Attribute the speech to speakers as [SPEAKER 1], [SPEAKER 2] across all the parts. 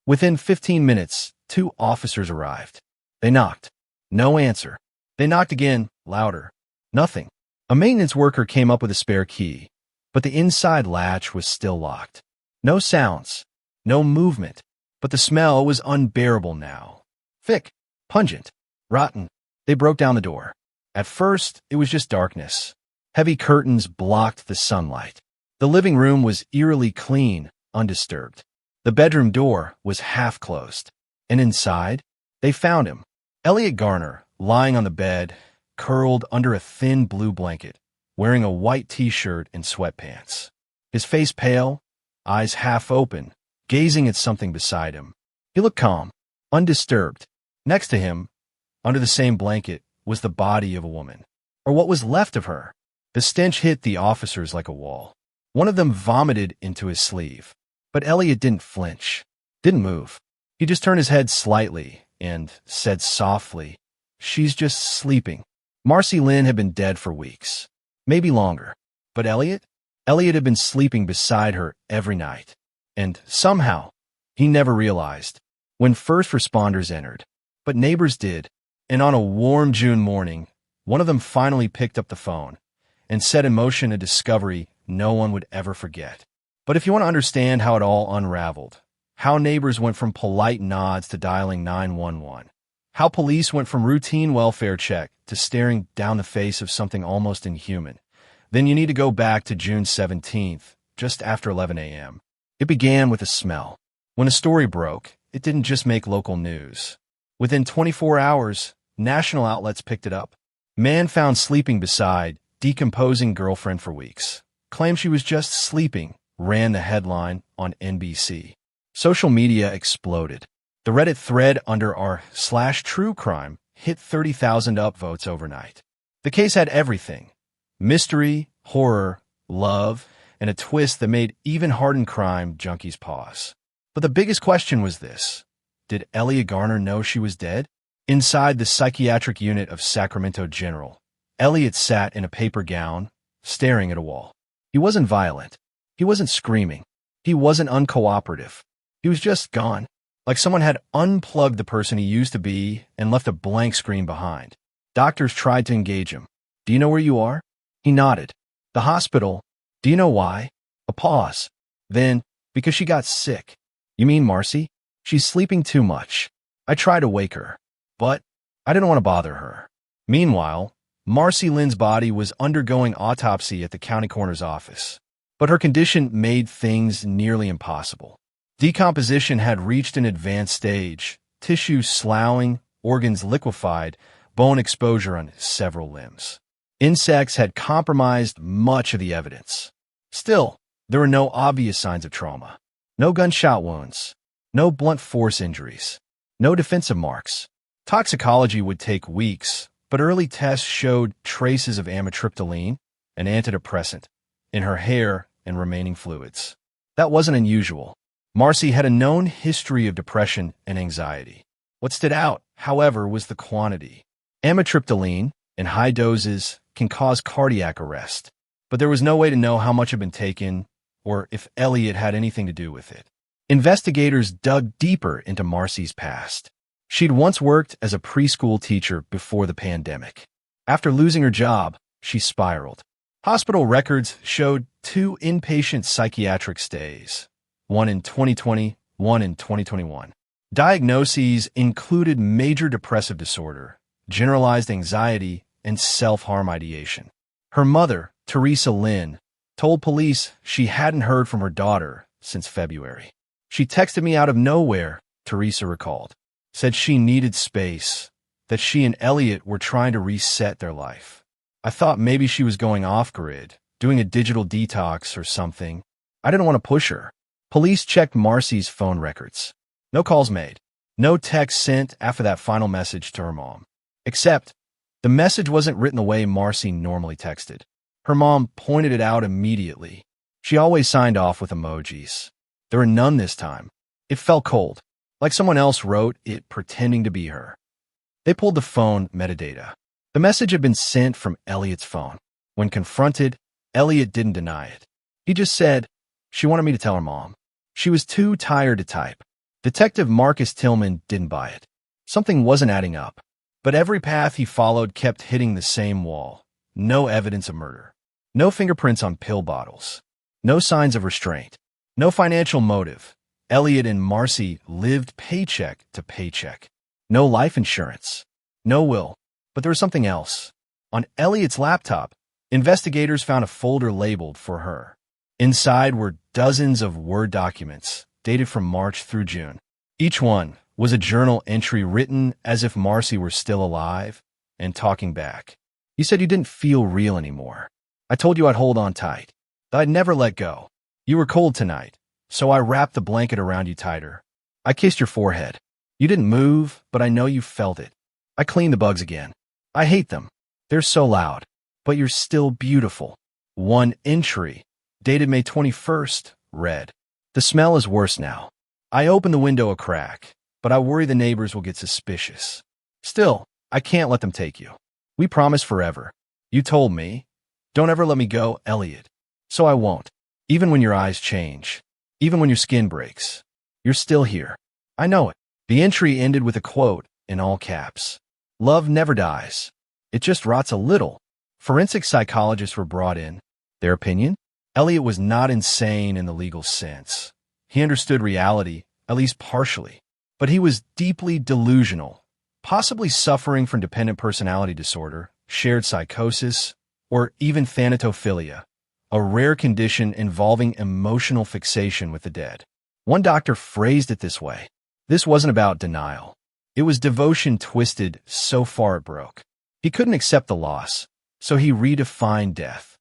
[SPEAKER 1] Within 15 minutes, 2 officers arrived. They knocked. No answer. They knocked again, louder. Nothing. A maintenance worker came up with a spare key, but the inside latch was still locked. No sounds. No movement. But the smell was unbearable now. Thick. Pungent. Rotten. They broke down the door. At first, it was just darkness. Heavy curtains blocked the sunlight. The living room was eerily clean, undisturbed. The bedroom door was half closed. And inside, they found him. Elliot Garner, lying on the bed, curled under a thin blue blanket, wearing a white t-shirt and sweatpants. His face pale, eyes half open, gazing at something beside him. He looked calm, undisturbed. Next to him, under the same blanket, was the body of a woman, or what was left of her. The stench hit the officers like a wall. One of them vomited into his sleeve. But Elliot didn't flinch, didn't move. He just turned his head slightly and said softly, "She's just sleeping." Marcy Lynn had been dead for weeks, maybe longer. But Elliot had been sleeping beside her every night. And somehow, he never realized when first responders entered. But neighbors did. And on a warm June morning, one of them finally picked up the phone and set in motion a discovery no one would ever forget. But if you want to understand how it all unraveled, how neighbors went from polite nods to dialing 911, how police went from routine welfare check to staring down the face of something almost inhuman, then you need to go back to June 17th, just after 11 a.m. It began with a smell. When a story broke, it didn't just make local news. Within 24 hours, national outlets picked it up. Man found sleeping beside decomposing girlfriend for weeks. Claimed she was just sleeping, ran the headline on NBC. Social media exploded. The Reddit thread under r/truecrime hit 30,000 upvotes overnight. The case had everything: mystery, horror, love, and a twist that made even hardened crime junkies pause. But the biggest question was this: did Elliot Garner know she was dead? Inside the psychiatric unit of Sacramento General, Elliot sat in a paper gown, staring at a wall. He wasn't violent. He wasn't screaming. He wasn't uncooperative. He was just gone, like someone had unplugged the person he used to be and left a blank screen behind. Doctors tried to engage him. "Do you know where you are?" He nodded. "The hospital. Do you know why?" A pause. Then, "Because she got sick." "You mean Marcy? She's sleeping too much. I tried to wake her, but I didn't want to bother her." Meanwhile, Marcy Lynn's body was undergoing autopsy at the county coroner's office. But her condition made things nearly impossible. Decomposition had reached an advanced stage, tissue sloughing, organs liquefied, bone exposure on several limbs. Insects had compromised much of the evidence. Still, there were no obvious signs of trauma. No gunshot wounds. No blunt force injuries. No defensive marks. Toxicology would take weeks, but early tests showed traces of amitriptyline, an antidepressant, in her hair and remaining fluids. That wasn't unusual. Marcy had a known history of depression and anxiety. What stood out, however, was the quantity. Amitriptyline, in high doses, can cause cardiac arrest, but there was no way to know how much had been taken or if Elliot had anything to do with it. Investigators dug deeper into Marcy's past. She'd once worked as a preschool teacher before the pandemic. After losing her job, she spiraled. Hospital records showed 2 inpatient psychiatric stays, one in 2020, one in 2021. Diagnoses included major depressive disorder, generalized anxiety, and self-harm ideation. Her mother, Teresa Lynn, told police she hadn't heard from her daughter since February. "She texted me out of nowhere," Teresa recalled. Said she needed space, that she and Elliot were trying to reset their life. "I thought maybe she was going off-grid, doing a digital detox or something. I didn't want to push her." Police checked Marcy's phone records. No calls made. No text sent after that final message to her mom. Except, the message wasn't written the way Marcy normally texted. Her mom pointed it out immediately. She always signed off with emojis. There were none this time. It felt cold, like someone else wrote it pretending to be her. They pulled the phone metadata. The message had been sent from Elliot's phone. When confronted, Elliot didn't deny it. He just said, "She wanted me to tell her mom." She was too tired to type. Detective Marcus Tillman didn't buy it. Something wasn't adding up. But every path he followed kept hitting the same wall. No evidence of murder. No fingerprints on pill bottles. No signs of restraint. No financial motive. Elliot and Marcy lived paycheck to paycheck. No life insurance. No will. But there was something else. On Elliot's laptop, investigators found a folder labeled for her. Inside were dozens of Word documents, dated from March through June. Each one was a journal entry written as if Marcy were still alive and talking back. You said you didn't feel real anymore. I told you I'd hold on tight, that I'd never let go. You were cold tonight, so I wrapped the blanket around you tighter. I kissed your forehead. You didn't move, but I know you felt it. I cleaned the bugs again. I hate them. They're so loud, but you're still beautiful. One entry, dated May 21st, read, "The smell is worse now. I opened the window a crack, but I worry the neighbors will get suspicious. Still, I can't let them take you. We promised forever. You told me, don't ever let me go, Elliot. So I won't. Even when your eyes change. Even when your skin breaks. You're still here. I know it." The entry ended with a quote in all caps. "Love never dies. It just rots a little." Forensic psychologists were brought in. Their opinion? Elliot was not insane in the legal sense. He understood reality, at least partially. But he was deeply delusional, possibly suffering from dependent personality disorder, shared psychosis, or even thanatophilia, a rare condition involving emotional fixation with the dead. One doctor phrased it this way: this wasn't about denial. It was devotion twisted so far it broke. He couldn't accept the loss, so he redefined death.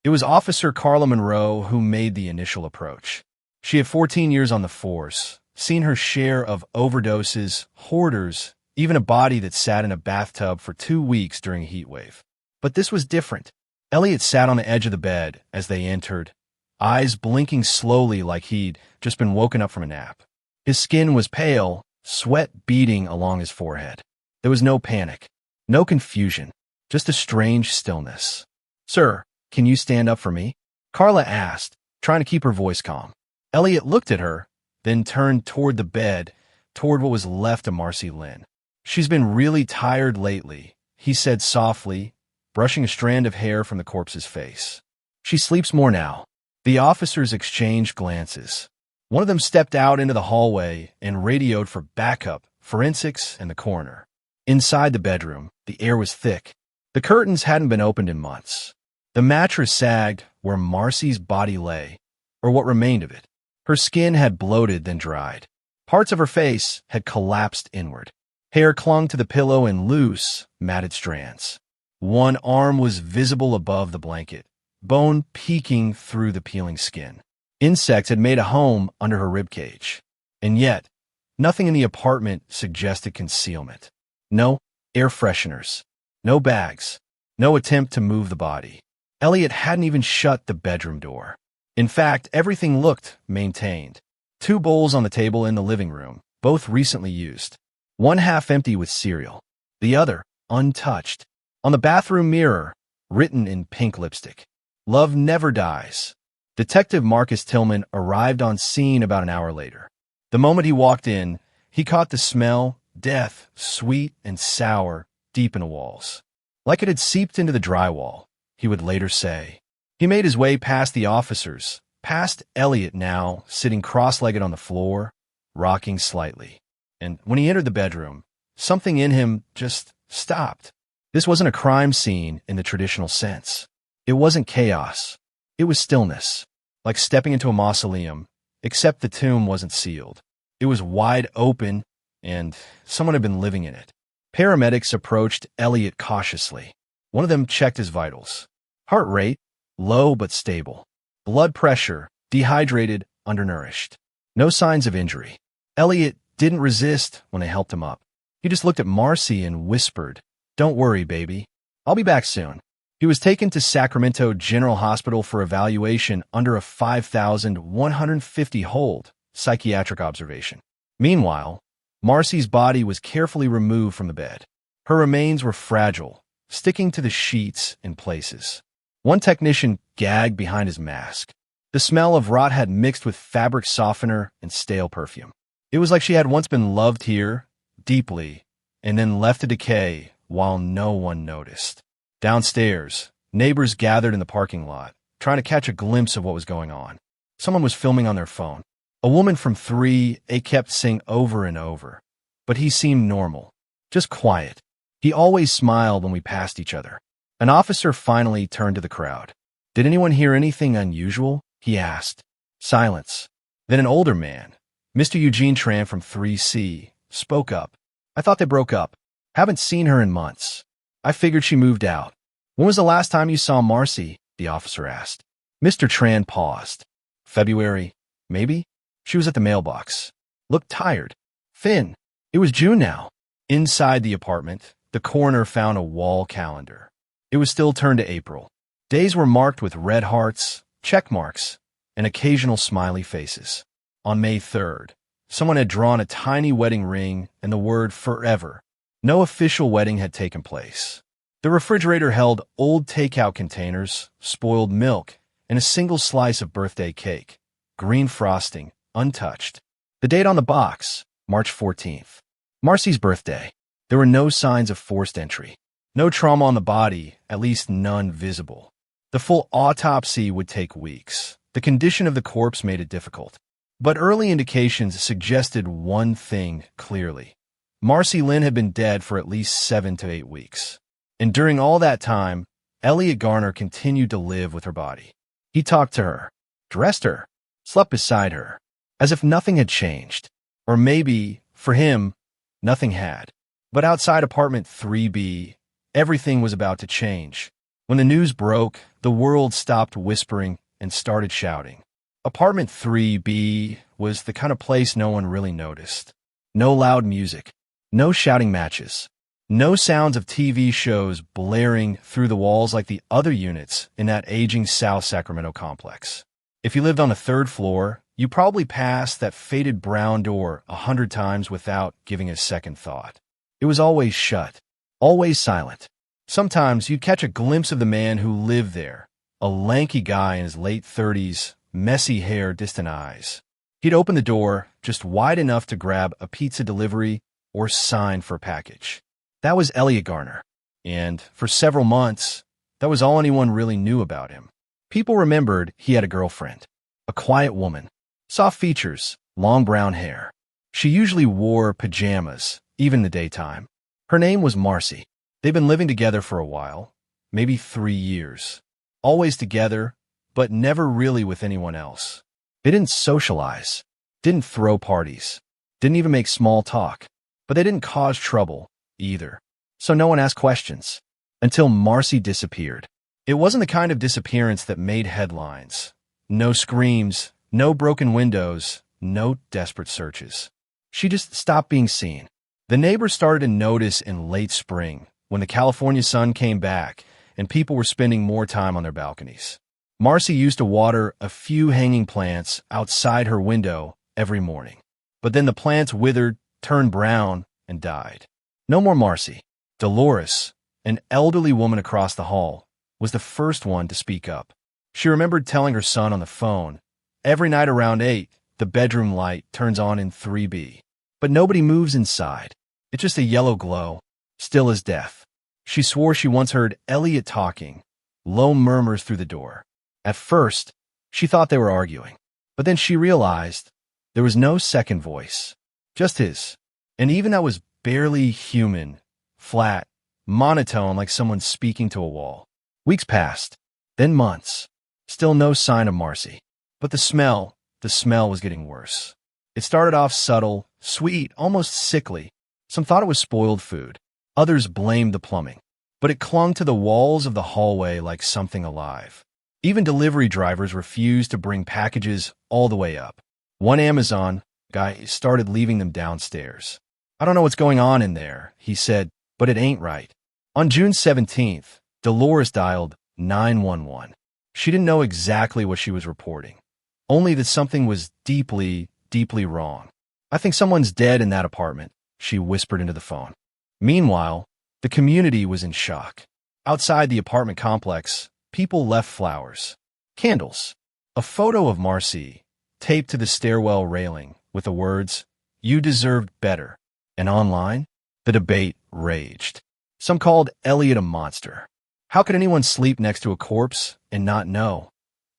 [SPEAKER 1] It was Officer Carla Monroe who made the initial approach. She had 14 years on the force, seen her share of overdoses, hoarders, even a body that sat in a bathtub for 2 weeks during a heat wave. But this was different. Elliot sat on the edge of the bed as they entered, eyes blinking slowly like he'd just been woken up from a nap. His skin was pale, sweat beading along his forehead. There was no panic, no confusion, just a strange stillness. "Sir, can you stand up for me?" Carla asked, trying to keep her voice calm. Elliot looked at her, then turned toward the bed, toward what was left of Marcy Lynn. "She's been really tired lately," he said softly, brushing a strand of hair from the corpse's face. "She sleeps more now." The officers exchanged glances. One of them stepped out into the hallway and radioed for backup, forensics, and the coroner. Inside the bedroom, the air was thick. The curtains hadn't been opened in months. The mattress sagged where Marcy's body lay, or what remained of it. Her skin had bloated, then dried. Parts of her face had collapsed inward. Hair clung to the pillow in loose, matted strands. One arm was visible above the blanket, bone peeking through the peeling skin. Insects had made a home under her ribcage. And yet, nothing in the apartment suggested concealment. No air fresheners. No bags. No attempt to move the body. Elliot hadn't even shut the bedroom door. In fact, everything looked maintained. 2 bowls on the table in the living room, both recently used. One half empty with cereal. The other, untouched. On the bathroom mirror, written in pink lipstick, "Love never dies." Detective Marcus Tillman arrived on scene about an hour later. The moment he walked in, he caught the smell, death, sweet and sour, deep in the walls. Like it had seeped into the drywall, he would later say. He made his way past the officers, past Elliot now, sitting cross-legged on the floor, rocking slightly. And when he entered the bedroom, something in him just stopped. This wasn't a crime scene in the traditional sense. It wasn't chaos. It was stillness, like stepping into a mausoleum, except the tomb wasn't sealed. It was wide open, and someone had been living in it. Paramedics approached Elliot cautiously. One of them checked his vitals. Heart rate, low but stable. Blood pressure, dehydrated, undernourished. No signs of injury. Elliot didn't resist when they helped him up. He just looked at Marcy and whispered, "Don't worry, baby. I'll be back soon." He was taken to Sacramento General Hospital for evaluation under a 5,150 hold psychiatric observation. Meanwhile, Marcy's body was carefully removed from the bed. Her remains were fragile, sticking to the sheets in places. One technician gagged behind his mask. The smell of rot had mixed with fabric softener and stale perfume. It was like she had once been loved here, deeply, and then left to decay while no one noticed. Downstairs, neighbors gathered in the parking lot, trying to catch a glimpse of what was going on. Someone was filming on their phone. A woman from 3A kept saying over and over, but he seemed normal, just quiet. He always smiled when we passed each other. An officer finally turned to the crowd. "Did anyone hear anything unusual?" he asked. Silence. Then an older man, Mr. Eugene Tran from 3C, spoke up. "I thought they broke up. Haven't seen her in months. I figured she moved out." "When was the last time you saw Marcy?" the officer asked. Mr. Tran paused. "February, maybe? She was at the mailbox. Looked tired. Thin. It was June now." Inside the apartment, the coroner found a wall calendar. It was still turned to April. Days were marked with red hearts, check marks, and occasional smiley faces. On May 3rd, someone had drawn a tiny wedding ring and the word forever. No official wedding had taken place. The refrigerator held old takeout containers, spoiled milk, and a single slice of birthday cake, green frosting, untouched. The date on the box, March 14th. Marcy's birthday. There were no signs of forced entry. No trauma on the body, at least none visible. The full autopsy would take weeks. The condition of the corpse made it difficult. But early indications suggested one thing clearly. Marcy Lynn had been dead for at least 7 to 8 weeks. And during all that time, Elliot Garner continued to live with her body. He talked to her, dressed her, slept beside her, as if nothing had changed. Or maybe, for him, nothing had. But outside apartment 3B, everything was about to change. When the news broke, the world stopped whispering and started shouting. Apartment 3B was the kind of place no one really noticed. No loud music, no shouting matches, no sounds of TV shows blaring through the walls like the other units in that aging South Sacramento complex. If you lived on the 3rd floor, you probably passed that faded brown door 100 times without giving a second thought. It was always shut, always silent. Sometimes you'd catch a glimpse of the man who lived there, a lanky guy in his late 30s, messy hair, distant eyes. He'd open the door just wide enough to grab a pizza delivery or sign for a package. That was Elliot Garner, and for several months, that was all anyone really knew about him. People remembered he had a girlfriend, a quiet woman, soft features, long brown hair. She usually wore pajamas, even in the daytime. Her name was Marcy. They'd been living together for a while, maybe 3 years. Always together, but never really with anyone else. They didn't socialize, didn't throw parties, didn't even make small talk, but they didn't cause trouble either. So no one asked questions until Marcy disappeared. It wasn't the kind of disappearance that made headlines. No screams, no broken windows, no desperate searches. She just stopped being seen. The neighbors started to notice in late spring when the California sun came back and people were spending more time on their balconies. Marcy used to water a few hanging plants outside her window every morning. But then the plants withered, turned brown, and died. No more Marcy. Dolores, an elderly woman across the hall, was the first one to speak up. She remembered telling her son on the phone, "Every night around 8, the bedroom light turns on in 3B. But nobody moves inside. It's just a yellow glow, still as death." She swore she once heard Elliot talking, low murmurs through the door. At first, she thought they were arguing. But then she realized there was no second voice, just his. And even that was barely human, flat, monotone like someone speaking to a wall. Weeks passed, then months. Still no sign of Marcy. But the smell was getting worse. It started off subtle, sweet, almost sickly. Some thought it was spoiled food. Others blamed the plumbing. But it clung to the walls of the hallway like something alive. Even delivery drivers refused to bring packages all the way up. One Amazon guy started leaving them downstairs. "I don't know what's going on in there," he said, "but it ain't right." On June 17th, Dolores dialed 911. She didn't know exactly what she was reporting, only that something was deeply, deeply wrong. "I think someone's dead in that apartment," she whispered into the phone. Meanwhile, the community was in shock. Outside the apartment complex, people left flowers, candles, a photo of Marcy taped to the stairwell railing with the words, You deserved better. And online, the debate raged. Some called Elliot a monster. How could anyone sleep next to a corpse and not know?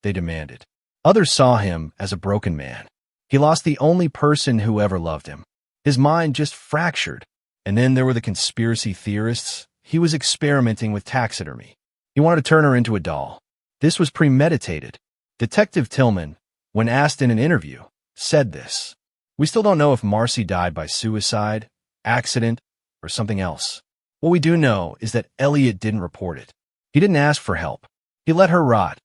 [SPEAKER 1] They demanded. Others saw him as a broken man. He lost the only person who ever loved him. His mind just fractured. And then there were the conspiracy theorists. He was experimenting with taxidermy. He wanted to turn her into a doll. This was premeditated. Detective Tillman, when asked in an interview, said this. We still don't know if Marcy died by suicide, accident, or something else. What we do know is that Elliot didn't report it. He didn't ask for help. He let her rot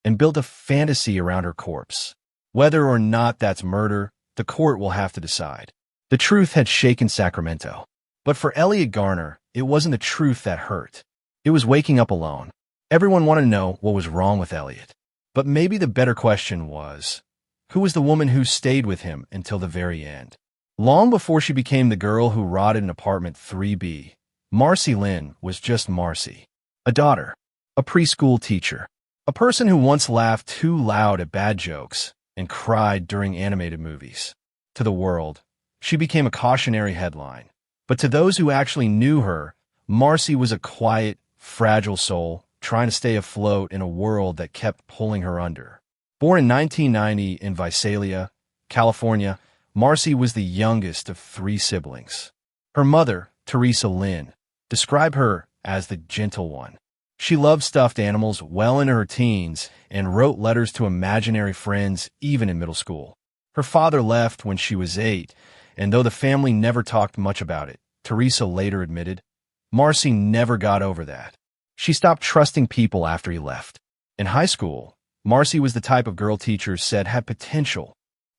[SPEAKER 1] and built a fantasy around her corpse. Whether or not that's murder, the court will have to decide. The truth had shaken Sacramento. But for Elliot Garner, it wasn't the truth that hurt. It was waking up alone. Everyone wanted to know what was wrong with Elliot. But maybe the better question was, who was the woman who stayed with him until the very end? Long before she became the girl who rotted in apartment 3B, Marcy Lynn was just Marcy. A daughter, a preschool teacher, a person who once laughed too loud at bad jokes and cried during animated movies. To the world, she became a cautionary headline. But to those who actually knew her, Marcy was a quiet, fragile soul trying to stay afloat in a world that kept pulling her under. Born in 1990 in Visalia, California, Marcy was the youngest of 3 siblings. Her mother, Teresa Lynn, described her as the gentle one. She loved stuffed animals well into her teens and wrote letters to imaginary friends even in middle school. Her father left when she was 8, and though the family never talked much about it, Teresa later admitted, Marcy never got over that. She stopped trusting people after he left. In high school, Marcy was the type of girl teachers said had potential.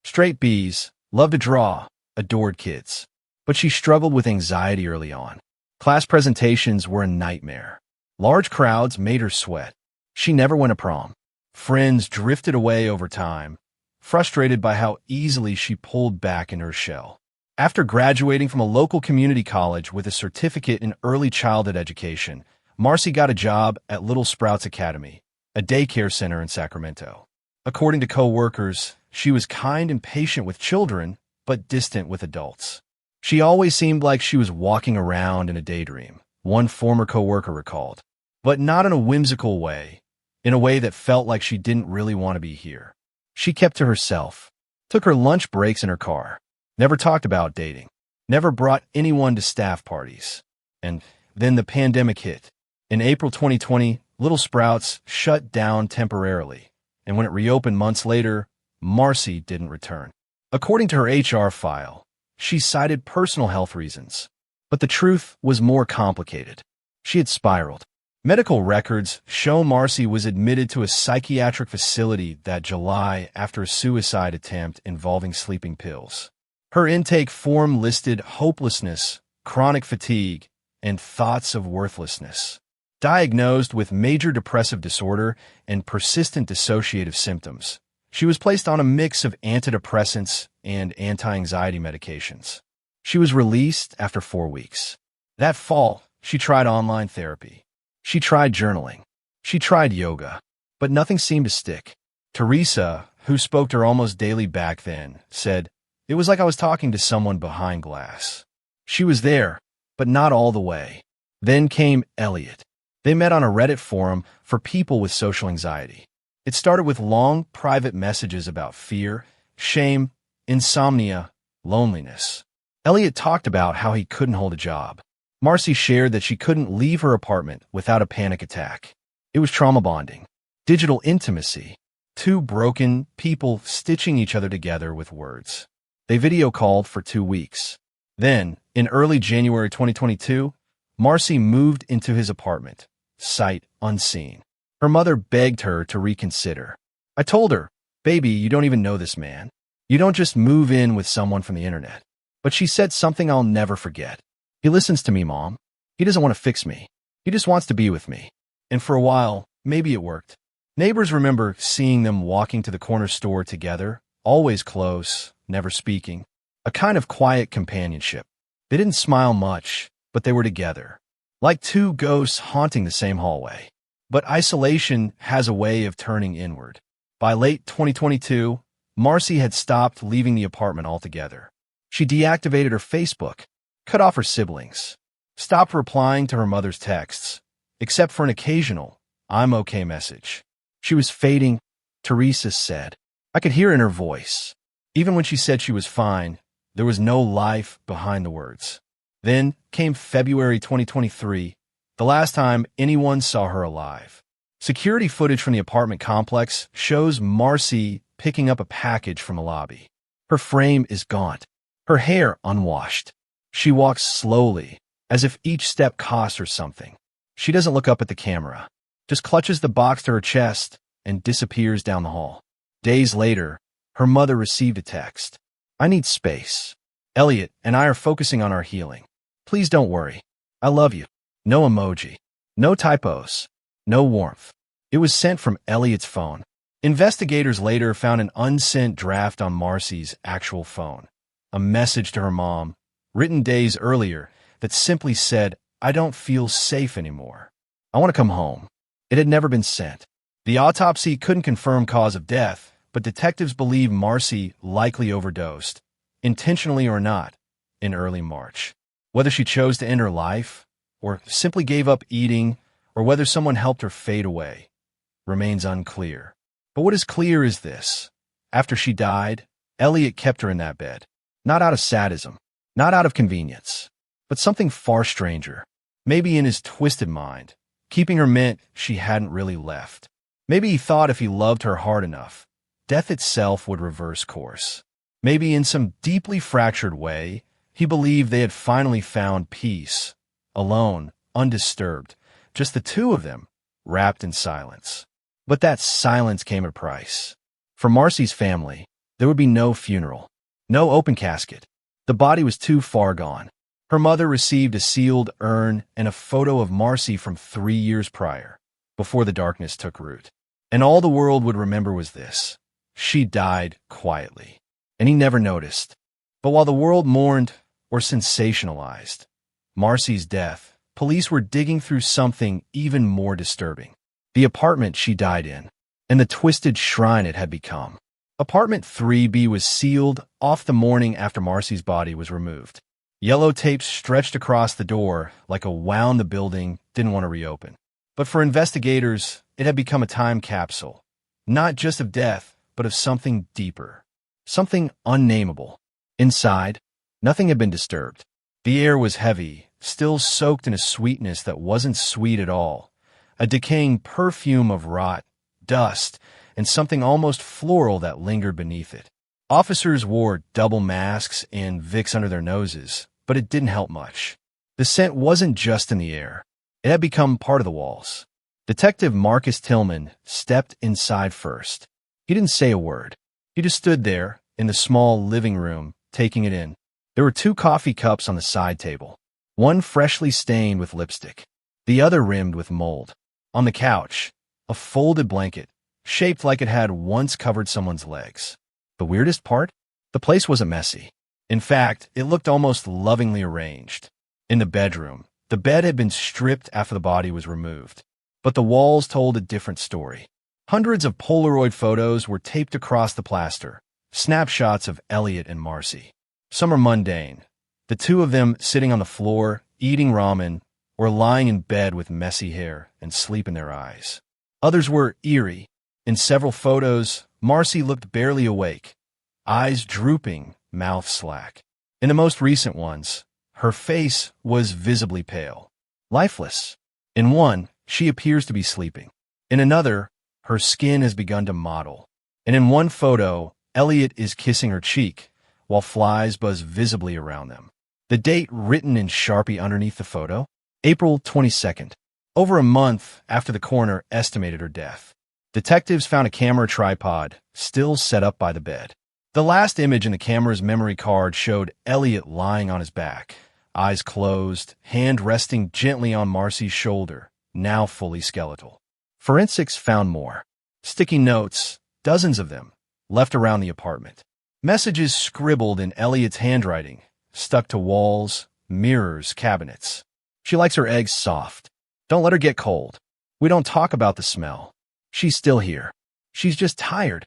[SPEAKER 1] Straight B's, loved to draw, adored kids. But she struggled with anxiety early on. Class presentations were a nightmare. Large crowds made her sweat. She never went to prom. Friends drifted away over time, frustrated by how easily she pulled back in her shell. After graduating from a local community college with a certificate in early childhood education, Marcy got a job at Little Sprouts Academy, a daycare center in Sacramento. According to co-workers, she was kind and patient with children, but distant with adults. She always seemed like she was walking around in a daydream, one former co-worker recalled, but not in a whimsical way, in a way that felt like she didn't really want to be here. She kept to herself, took her lunch breaks in her car, never talked about dating, never brought anyone to staff parties. And then the pandemic hit. In April 2020, Little Sprouts shut down temporarily, and when it reopened months later, Marcy didn't return. According to her HR file, she cited personal health reasons. But the truth was more complicated. She had spiraled. Medical records show Marcy was admitted to a psychiatric facility that July after a suicide attempt involving sleeping pills. Her intake form listed hopelessness, chronic fatigue, and thoughts of worthlessness. Diagnosed with major depressive disorder and persistent dissociative symptoms, she was placed on a mix of antidepressants and anti-anxiety medications. She was released after 4 weeks. That fall, she tried online therapy. She tried journaling. She tried yoga. But nothing seemed to stick. Teresa, who spoke to her almost daily back then, said, "It was like I was talking to someone behind glass." She was there, but not all the way. Then came Elliot. They met on a Reddit forum for people with social anxiety. It started with long, private messages about fear, shame, insomnia, loneliness. Elliot talked about how he couldn't hold a job. Marcy shared that she couldn't leave her apartment without a panic attack. It was trauma bonding, digital intimacy, 2 broken people stitching each other together with words. They video called for 2 weeks. Then, in early January 2022, Marcy moved into his apartment, sight unseen. Her mother begged her to reconsider. I told her, "Baby, you don't even know this man. You don't just move in with someone from the internet." But she said something I'll never forget. "He listens to me, Mom. He doesn't want to fix me. He just wants to be with me." And for a while, maybe it worked. Neighbors remember seeing them walking to the corner store together, always close, never speaking. A kind of quiet companionship. They didn't smile much, but they were together. Like 2 ghosts haunting the same hallway. But isolation has a way of turning inward. By late 2022, Marcy had stopped leaving the apartment altogether. She deactivated her Facebook, cut off her siblings, stopped replying to her mother's texts, except for an occasional, "I'm okay" message. She was fading, Teresa said. I could hear in her voice. Even when she said she was fine, there was no life behind the words. Then came February 2023, the last time anyone saw her alive. Security footage from the apartment complex shows Marcy picking up a package from a lobby. Her frame is gaunt, her hair unwashed. She walks slowly, as if each step cost her something. She doesn't look up at the camera, just clutches the box to her chest and disappears down the hall. Days later, her mother received a text. "I need space. Elliot and I are focusing on our healing. Please don't worry. I love you." No emoji. No typos. No warmth. It was sent from Elliot's phone. Investigators later found an unsent draft on Marcy's actual phone. A message to her mom, written days earlier, that simply said, "I don't feel safe anymore. I want to come home." It had never been sent. The autopsy couldn't confirm cause of death, but detectives believe Marcy likely overdosed, intentionally or not, in early March. Whether she chose to end her life, or simply gave up eating, or whether someone helped her fade away, remains unclear. But what is clear is this. After she died, Elliot kept her in that bed. Not out of sadism, not out of convenience, but something far stranger. Maybe in his twisted mind, keeping her meant she hadn't really left. Maybe he thought if he loved her hard enough, death itself would reverse course. Maybe in some deeply fractured way, he believed they had finally found peace, alone, undisturbed, just the two of them, wrapped in silence. But that silence came at a price. For Marcy's family, there would be no funeral, no open casket. The body was too far gone. Her mother received a sealed urn and a photo of Marcy from 3 years prior, before the darkness took root. And all the world would remember was this. She died quietly, and he never noticed. But while the world mourned or sensationalized Marcy's death, police were digging through something even more disturbing. The apartment she died in, and the twisted shrine it had become. Apartment 3B was sealed off the morning after Marcy's body was removed. Yellow tape stretched across the door like a wound the building didn't want to reopen. But for investigators, it had become a time capsule, not just of death, but of something deeper, something unnameable. Inside, nothing had been disturbed. The air was heavy, still soaked in a sweetness that wasn't sweet at all, a decaying perfume of rot, dust, and something almost floral that lingered beneath it. Officers wore double masks and Vicks under their noses, but it didn't help much. The scent wasn't just in the air. It had become part of the walls. Detective Marcus Tillman stepped inside first. He didn't say a word. He just stood there in the small living room, taking it in. There were 2 coffee cups on the side table, one freshly stained with lipstick, the other rimmed with mold. On the couch, a folded blanket, shaped like it had once covered someone's legs. The weirdest part? The place wasn't messy. In fact, it looked almost lovingly arranged. In the bedroom, the bed had been stripped after the body was removed, but the walls told a different story. Hundreds of Polaroid photos were taped across the plaster, snapshots of Elliot and Marcy. Some are mundane, the two of them sitting on the floor, eating ramen, or lying in bed with messy hair and sleep in their eyes. Others were eerie. In several photos, Marcy looked barely awake, eyes drooping, mouth slack. In the most recent ones, her face was visibly pale, lifeless. In one, she appears to be sleeping. In another, her skin has begun to mottle. And in one photo, Elliot is kissing her cheek, while flies buzz visibly around them. The date written in Sharpie underneath the photo? April 22nd, over a month after the coroner estimated her death. Detectives found a camera tripod still set up by the bed. The last image in the camera's memory card showed Elliot lying on his back, eyes closed, hand resting gently on Marcy's shoulder, now fully skeletal. Forensics found more. Sticky notes, dozens of them, left around the apartment. Messages scribbled in Elliot's handwriting, stuck to walls, mirrors, cabinets. She likes her eggs soft. Don't let her get cold. We don't talk about the smell. She's still here. She's just tired.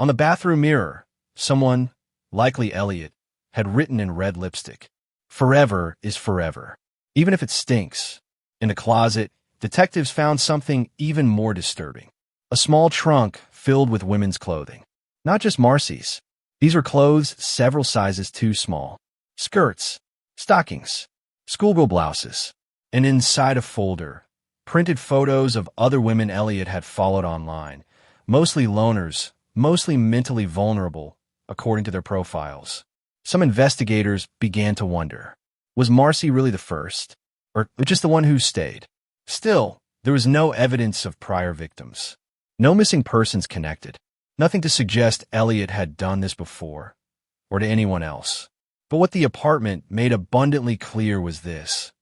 [SPEAKER 1] On the bathroom mirror, someone, likely Elliot, had written in red lipstick, "Forever is forever, even if it stinks." In the closet, detectives found something even more disturbing. A small trunk filled with women's clothing. Not just Marcy's. These were clothes several sizes too small. Skirts, stockings, schoolgirl blouses. And inside a folder, printed photos of other women Elliot had followed online. Mostly loners, mostly mentally vulnerable, according to their profiles. Some investigators began to wonder, was Marcy really the first? Or just the one who stayed? Still, there was no evidence of prior victims. No missing persons connected. Nothing to suggest Elliot had done this before, or to anyone else. But what the apartment made abundantly clear was this.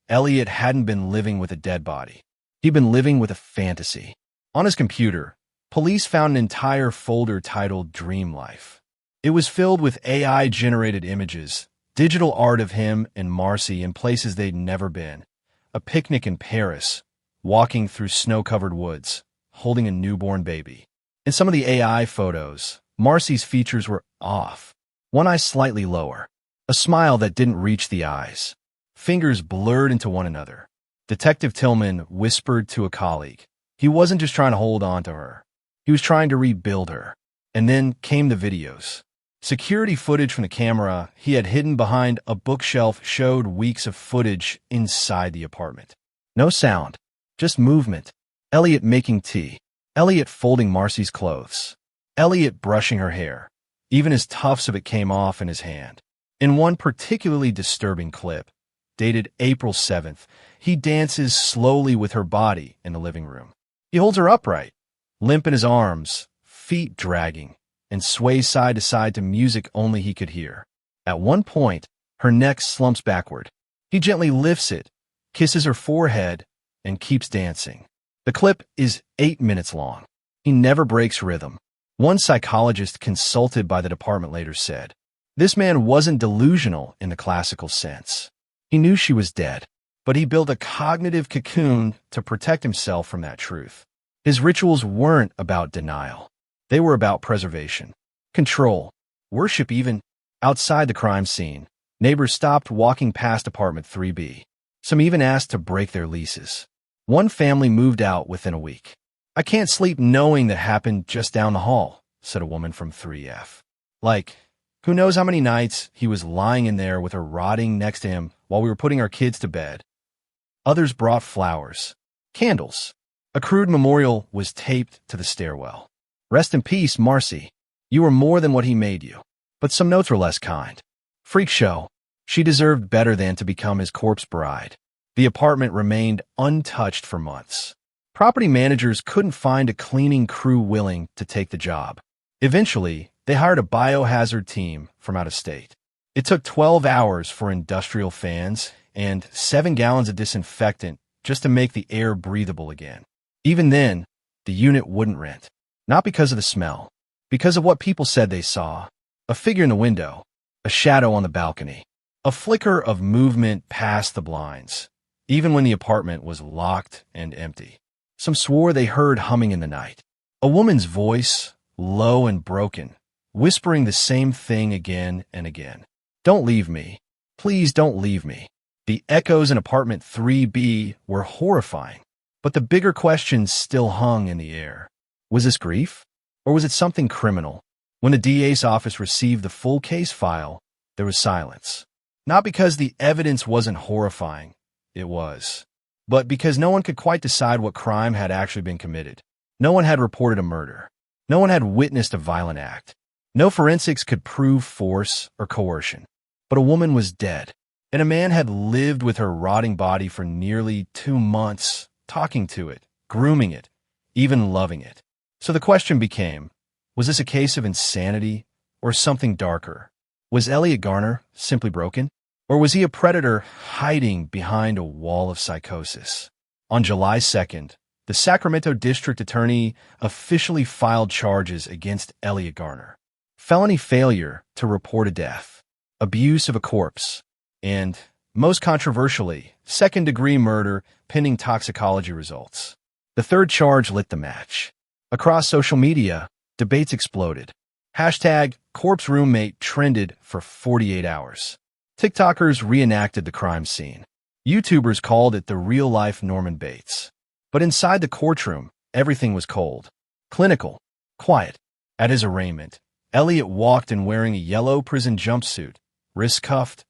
[SPEAKER 1] Elliot hadn't been living with a dead body. He'd been living with a fantasy. On his computer, police found an entire folder titled Dream Life. It was filled with AI-generated images, digital art of him and Marcy in places they'd never been. A picnic in Paris, walking through snow-covered woods, holding a newborn baby. In some of the AI photos, Marcy's features were off. One eye slightly lower. A smile that didn't reach the eyes. Fingers blurred into one another. Detective Tillman whispered to a colleague. He wasn't just trying to hold on to her. He was trying to rebuild her. And then came the videos. Security footage from the camera he had hidden behind a bookshelf showed weeks of footage inside the apartment. No sound, just movement. Elliot making tea. Elliot folding Marcy's clothes. Elliot brushing her hair. Even as tufts of it came off in his hand. In one particularly disturbing clip, dated April 7th, he dances slowly with her body in the living room. He holds her upright, limp in his arms, feet dragging, and sways side to side to music only he could hear. At one point, her neck slumps backward. He gently lifts it, kisses her forehead, and keeps dancing. The clip is 8 minutes long. He never breaks rhythm. One psychologist consulted by the department later said, "This man wasn't delusional in the classical sense. He knew she was dead, but he built a cognitive cocoon to protect himself from that truth. His rituals weren't about denial. They were about preservation, control, worship even." Outside the crime scene, neighbors stopped walking past apartment 3B. Some even asked to break their leases. One family moved out within a week. "I can't sleep knowing that happened just down the hall," said a woman from 3F. Like, who knows how many nights he was lying in there with her rotting next to him while we were putting our kids to bed. Others brought flowers, candles. A crude memorial was taped to the stairwell. "Rest in peace, Marcy. You were more than what he made you." But some notes were less kind. "Freak show. She deserved better than to become his corpse bride." The apartment remained untouched for months. Property managers couldn't find a cleaning crew willing to take the job. Eventually, they hired a biohazard team from out of state. It took 12 hours for industrial fans and 7 gallons of disinfectant just to make the air breathable again. Even then, the unit wouldn't rent. Not because of the smell, because of what people said they saw. A figure in the window, a shadow on the balcony, a flicker of movement past the blinds, even when the apartment was locked and empty. Some swore they heard humming in the night. A woman's voice, low and broken, whispering the same thing again and again. "Don't leave me. Please don't leave me." The echoes in apartment 3B were horrifying, but the bigger questions still hung in the air. Was this grief? Or was it something criminal? When the DA's office received the full case file, there was silence. Not because the evidence wasn't horrifying. It was. But because no one could quite decide what crime had actually been committed. No one had reported a murder. No one had witnessed a violent act. No forensics could prove force or coercion. But a woman was dead, and a man had lived with her rotting body for nearly 2 months, talking to it, grooming it, even loving it. So the question became, was this a case of insanity or something darker? Was Elliot Garner simply broken? Or was he a predator hiding behind a wall of psychosis? On July 2nd, the Sacramento District Attorney officially filed charges against Elliot Garner. Felony failure to report a death, abuse of a corpse, and, most controversially, second-degree murder pending toxicology results. The third charge lit the match. Across social media, debates exploded. Hashtag corpse roommate trended for 48 hours. TikTokers reenacted the crime scene. YouTubers called it the real-life Norman Bates. But inside the courtroom, everything was cold, clinical, quiet. At his arraignment, Elliot walked in wearing a yellow prison jumpsuit, wrists cuffed,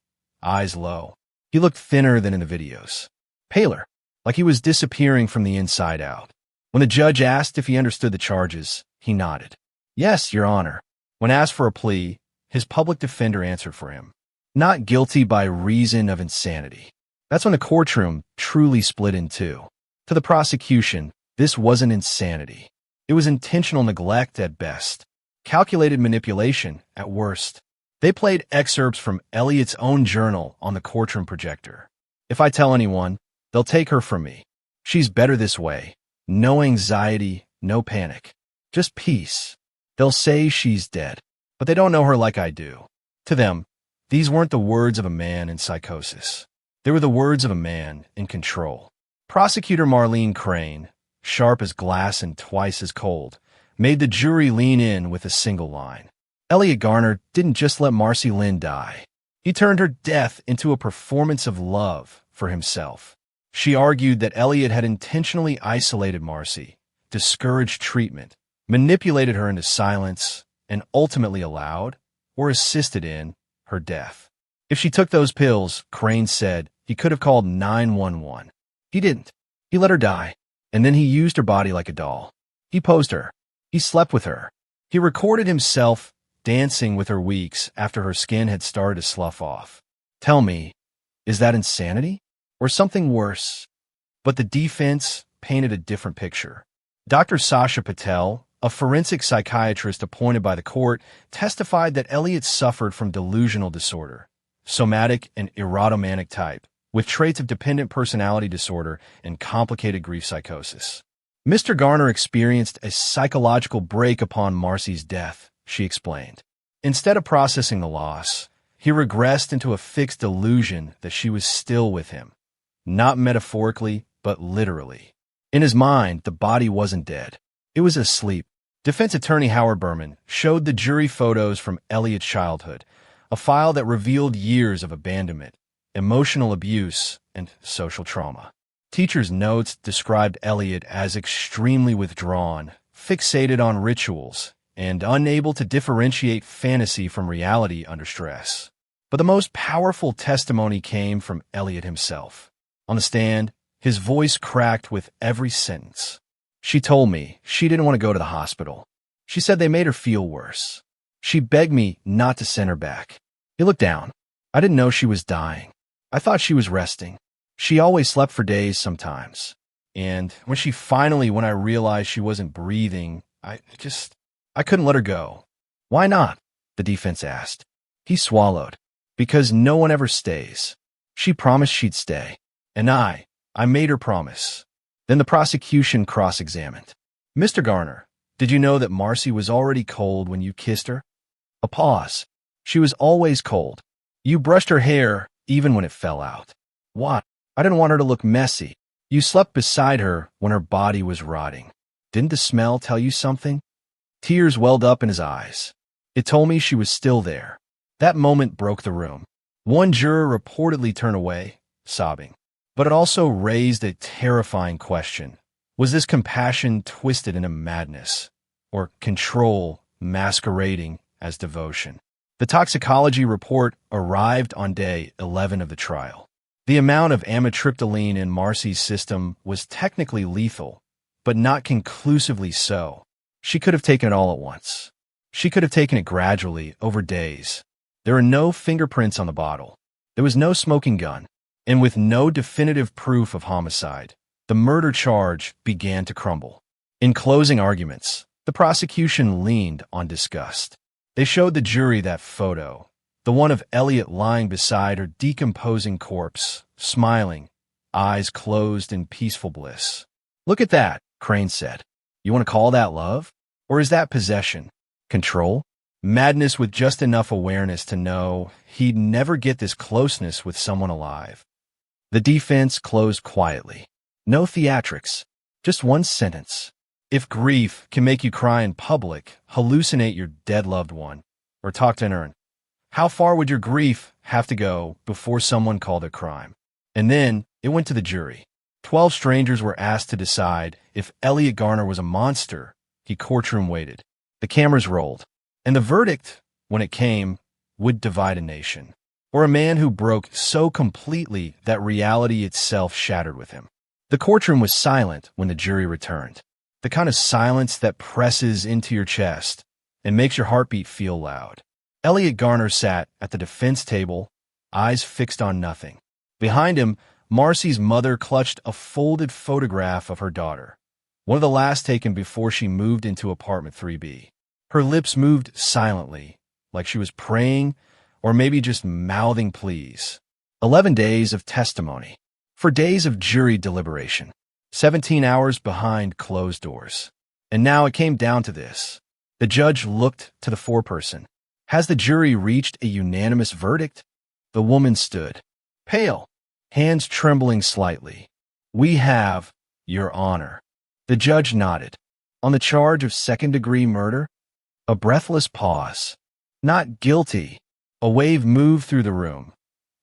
[SPEAKER 1] eyes low. He looked thinner than in the videos, paler, like he was disappearing from the inside out. When the judge asked if he understood the charges, he nodded. Yes, Your Honor. When asked for a plea, his public defender answered for him. Not guilty by reason of insanity. That's when the courtroom truly split in two. To the prosecution, this wasn't insanity. It was intentional neglect at best, calculated manipulation at worst. They played excerpts from Elliot's own journal on the courtroom projector. If I tell anyone, they'll take her from me. She's better this way. No anxiety, no panic. Just peace. They'll say she's dead, but they don't know her like I do. To them, these weren't the words of a man in psychosis. They were the words of a man in control. Prosecutor Marlene Crane, sharp as glass and twice as cold, made the jury lean in with a single line. Elliot Garner didn't just let Marcy Lynn die. He turned her death into a performance of love for himself. She argued that Elliot had intentionally isolated Marcy, discouraged treatment, manipulated her into silence, and ultimately allowed, or assisted in, her death. If she took those pills, Crane said, he could have called 911. He didn't. He let her die, and then he used her body like a doll. He posed her. He slept with her. He recorded himself dancing with her weeks after her skin had started to slough off. Tell me, is that insanity? Or something worse? But the defense painted a different picture. Dr. Sasha Patel, a forensic psychiatrist appointed by the court, testified that Elliot suffered from delusional disorder, somatic and erotomanic type, with traits of dependent personality disorder and complicated grief psychosis. Mr. Garner experienced a psychological break upon Marcy's death, she explained. Instead of processing the loss, he regressed into a fixed delusion that she was still with him. Not metaphorically, but literally. In his mind, the body wasn't dead. It was asleep. Defense attorney Howard Berman showed the jury photos from Elliot's childhood, a file that revealed years of abandonment, emotional abuse, and social trauma. Teachers' notes described Elliot as extremely withdrawn, fixated on rituals, and unable to differentiate fantasy from reality under stress. But the most powerful testimony came from Elliot himself. On the stand, his voice cracked with every sentence. She told me she didn't want to go to the hospital. She said they made her feel worse. She begged me not to send her back. He looked down. I didn't know she was dying. I thought she was resting. She always slept for days sometimes. And when I realized she wasn't breathing, I couldn't let her go. Why not? The defense asked. He swallowed. Because no one ever stays. She promised she'd stay. And I made her promise. Then the prosecution cross-examined. Mr. Garner, did you know that Marcy was already cold when you kissed her? A pause. She was always cold. You brushed her hair even when it fell out. What? I didn't want her to look messy. You slept beside her when her body was rotting. Didn't the smell tell you something? Tears welled up in his eyes. It told me she was still there. That moment broke the room. One juror reportedly turned away, sobbing. But it also raised a terrifying question. Was this compassion twisted into madness? Or control masquerading as devotion? The toxicology report arrived on day 11 of the trial. The amount of amitriptyline in Marcy's system was technically lethal, but not conclusively so. She could have taken it all at once. She could have taken it gradually, over days. There are no fingerprints on the bottle. There was no smoking gun. And with no definitive proof of homicide, the murder charge began to crumble. In closing arguments, the prosecution leaned on disgust. They showed the jury that photo, the one of Elliot lying beside her decomposing corpse, smiling, eyes closed in peaceful bliss. Look at that, Crane said. You want to call that love? Or is that possession? Control? Madness with just enough awareness to know he'd never get this closeness with someone alive. The defense closed quietly. No theatrics, just one sentence. If grief can make you cry in public, hallucinate your dead loved one, or talk to an urn, how far would your grief have to go before someone called it crime? And then it went to the jury. 12 strangers were asked to decide if Elliot Garner was a monster. He courtroom waited. The cameras rolled. And the verdict, when it came, would divide a nation. Or a man who broke so completely that reality itself shattered with him. The courtroom was silent when the jury returned. The kind of silence that presses into your chest and makes your heartbeat feel loud. Elliot Garner sat at the defense table, eyes fixed on nothing. Behind him, Marcy's mother clutched a folded photograph of her daughter, one of the last taken before she moved into apartment 3B. Her lips moved silently, like she was praying or maybe just mouthing pleas. 11 days of testimony. For days of jury deliberation. 17 hours behind closed doors. And now it came down to this. The judge looked to the foreperson. Has the jury reached a unanimous verdict? The woman stood, pale, hands trembling slightly. We have, Your Honor. The judge nodded. On the charge of second-degree murder? A breathless pause. Not guilty. A wave moved through the room.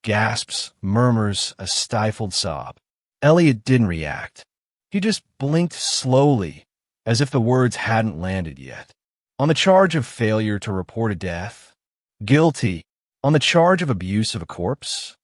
[SPEAKER 1] Gasps, murmurs, a stifled sob. Elliot didn't react. He just blinked slowly, as if the words hadn't landed yet. On the charge of failure to report a death? Guilty. On the charge of abuse of a corpse?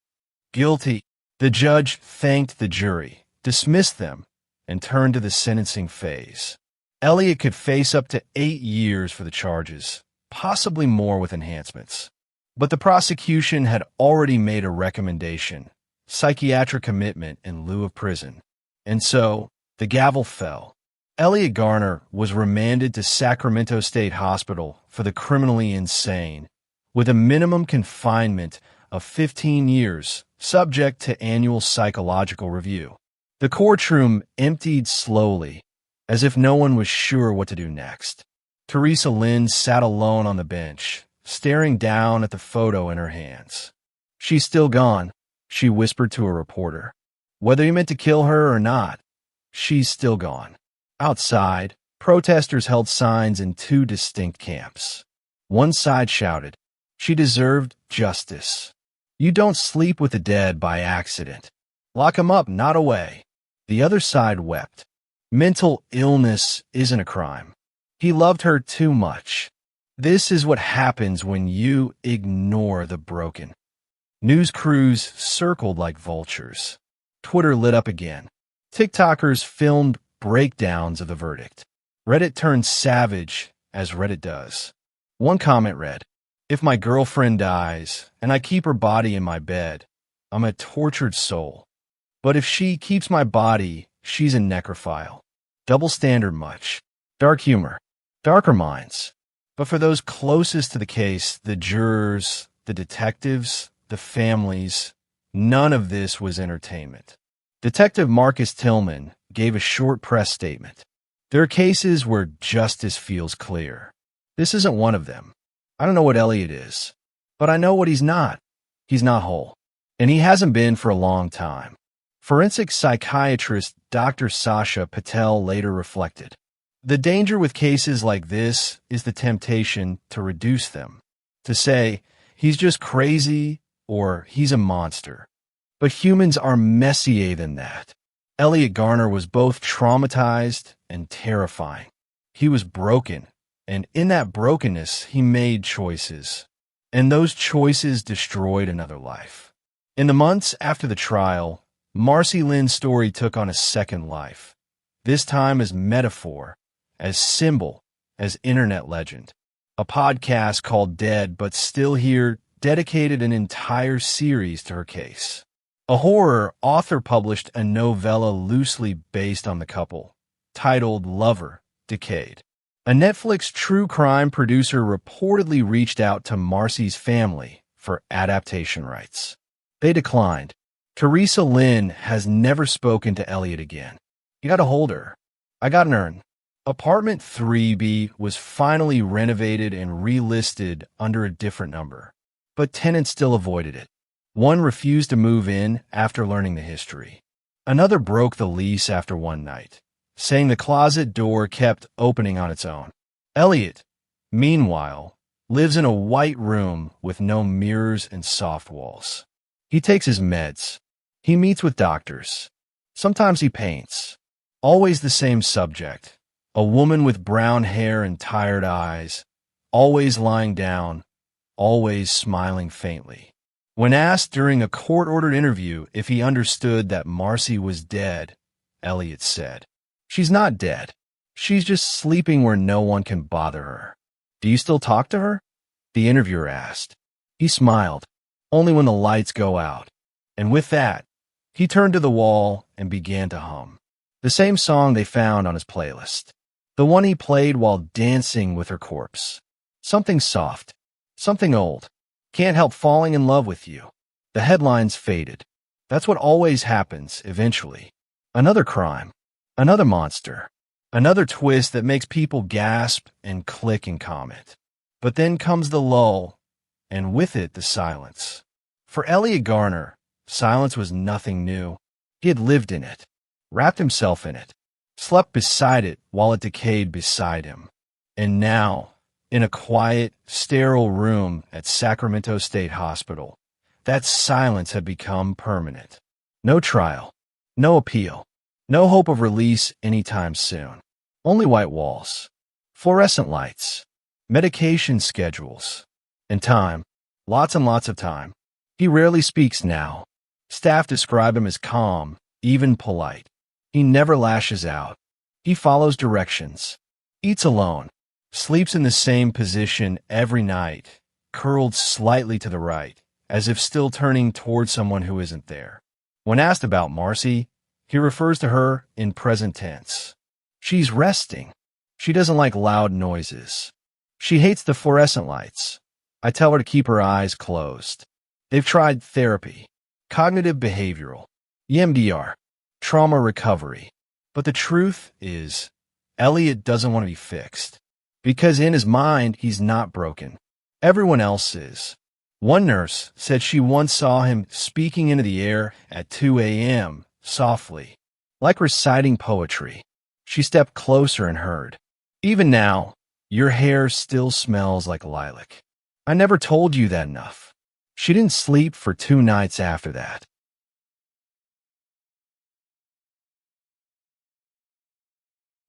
[SPEAKER 1] Guilty. The judge thanked the jury, dismissed them, and turned to the sentencing phase. Elliot could face up to 8 years for the charges, possibly more with enhancements. But the prosecution had already made a recommendation, psychiatric commitment in lieu of prison. And so, the gavel fell. Elliot Garner was remanded to Sacramento State Hospital for the criminally insane, with a minimum confinement of 15 years, subject to annual psychological review. The courtroom emptied slowly, as if no one was sure what to do next. Teresa Lynn sat alone on the bench, staring down at the photo in her hands. She's still gone, she whispered to a reporter. Whether you meant to kill her or not, she's still gone. Outside, protesters held signs in 2 distinct camps. One side shouted, she deserved justice. You don't sleep with the dead by accident. Lock 'em up, not away. The other side wept. Mental illness isn't a crime. He loved her too much. This is what happens when you ignore the broken. News crews circled like vultures. Twitter lit up again. TikTokers filmed breakdowns of the verdict. Reddit turned savage, as Reddit does. One comment read, if my girlfriend dies and I keep her body in my bed, I'm a tortured soul. But if she keeps my body, she's a necrophile. Double standard much. Dark humor. Darker minds. But for those closest to the case, the jurors, the detectives, the families, none of this was entertainment. Detective Marcus Tillman gave a short press statement. There are cases where justice feels clear. This isn't one of them. I don't know what Elliot is, but I know what he's not. He's not whole. And he hasn't been for a long time. Forensic psychiatrist Dr. Sasha Patel later reflected. The danger with cases like this is the temptation to reduce them, to say, he's just crazy or he's a monster. But humans are messier than that. Elliot Garner was both traumatized and terrifying. He was broken, and in that brokenness, he made choices. And those choices destroyed another life. In the months after the trial, Marcy Lynn's story took on a second life, this time as metaphor, as symbol, as internet legend. A podcast called Dead But Still Here dedicated an entire series to her case. A horror author published a novella loosely based on the couple, titled Lover, Decayed. A Netflix true crime producer reportedly reached out to Marcy's family for adaptation rights. They declined. Teresa Lynn has never spoken to Elliot again. You gotta hold her. I got an urn. Apartment 3B was finally renovated and relisted under a different number, but tenants still avoided it. One refused to move in after learning the history. Another broke the lease after one night. saying the closet door kept opening on its own. Elliot, meanwhile, lives in a white room with no mirrors and soft walls. He takes his meds. He meets with doctors. Sometimes he paints. Always the same subject. A woman with brown hair and tired eyes, always lying down, always smiling faintly. When asked during a court-ordered interview if he understood that Marcy was dead, Elliot said, "She's not dead. She's just sleeping where no one can bother her." "Do you still talk to her?" the interviewer asked. He smiled, only when the lights go out. And with that, he turned to the wall and began to hum. The same song they found on his playlist. The one he played while dancing with her corpse. Something soft. Something old. "Can't help falling in love with you." The headlines faded. That's what always happens, eventually. Another crime. Another monster. Another twist that makes people gasp and click and comment. But then comes the lull, and with it the silence. For Elliot Garner, silence was nothing new. He had lived in it, wrapped himself in it, slept beside it while it decayed beside him. And now, in a quiet, sterile room at Sacramento State Hospital, that silence had become permanent. No trial, no appeal, no hope of release anytime soon. Only white walls, fluorescent lights, medication schedules, and time, lots and lots of time. He rarely speaks now. Staff describe him as calm, even polite. He never lashes out. He follows directions, eats alone, sleeps in the same position every night, curled slightly to the right, as if still turning toward someone who isn't there. When asked about Marcy, he refers to her in present tense. She's resting. She doesn't like loud noises. She hates the fluorescent lights. I tell her to keep her eyes closed. They've tried therapy, cognitive behavioral, EMDR, trauma recovery. But the truth is, Elliot doesn't want to be fixed. Because in his mind, he's not broken. Everyone else is. One nurse said she once saw him speaking into the air at 2 a.m., softly, like reciting poetry. She stepped closer and heard, "Even now, your hair still smells like lilac. I never told you that enough." She didn't sleep for 2 nights after that.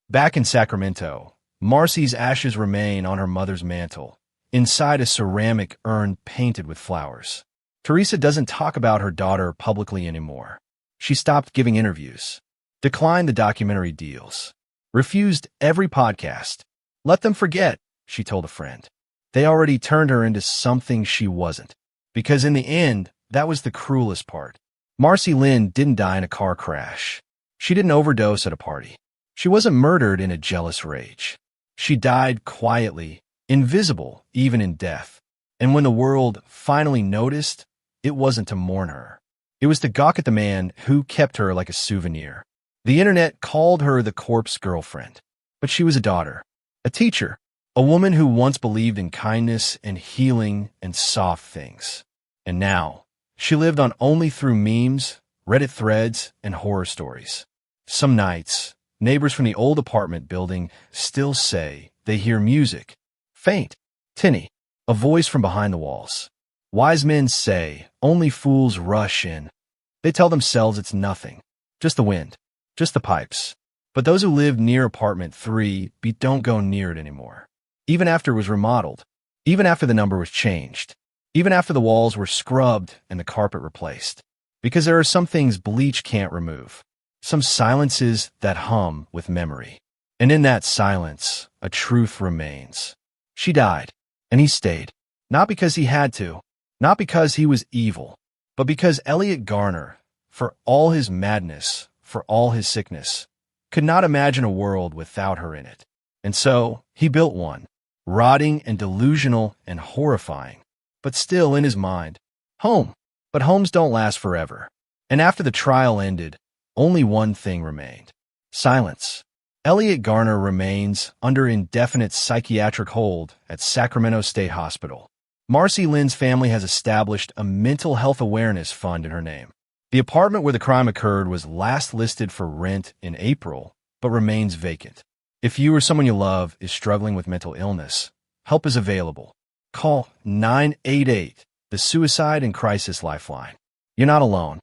[SPEAKER 1] Back in Sacramento, Marcy's ashes remain on her mother's mantle, inside a ceramic urn painted with flowers. Teresa doesn't talk about her daughter publicly anymore. She stopped giving interviews, declined the documentary deals, refused every podcast. "Let them forget," she told a friend. They already turned her into something she wasn't. Because in the end, that was the cruelest part. Marcy Lynn didn't die in a car crash. She didn't overdose at a party. She wasn't murdered in a jealous rage. She died quietly, invisible even in death. And when the world finally noticed, it wasn't to mourn her. It was to gawk at the man who kept her like a souvenir. The internet called her the corpse girlfriend. But she was a daughter, a teacher, a woman who once believed in kindness and healing and soft things. And now, she lived on only through memes, Reddit threads, and horror stories. Some nights, neighbors from the old apartment building still say they hear music. Faint, tinny, a voice from behind the walls. Wise men say only fools rush in. They tell themselves it's nothing, just the wind, just the pipes. But those who live near apartment 3 don't go near it anymore. Even after it was remodeled, even after the number was changed, even after the walls were scrubbed and the carpet replaced. Because there are some things bleach can't remove. Some silences that hum with memory. And in that silence, a truth remains. She died, and he stayed. Not because he had to, not because he was evil, but because Elliot Garner, for all his madness, for all his sickness, could not imagine a world without her in it. And so, he built one, rotting and delusional and horrifying, but still in his mind. Home. But homes don't last forever. And after the trial ended, only one thing remained. Silence. Elliot Garner remains under indefinite psychiatric hold at Sacramento State Hospital. Marcy Lynn's family has established a mental health awareness fund in her name. The apartment where the crime occurred was last listed for rent in April, but remains vacant. If you or someone you love is struggling with mental illness, help is available. Call 988, the Suicide and Crisis Lifeline. You're not alone.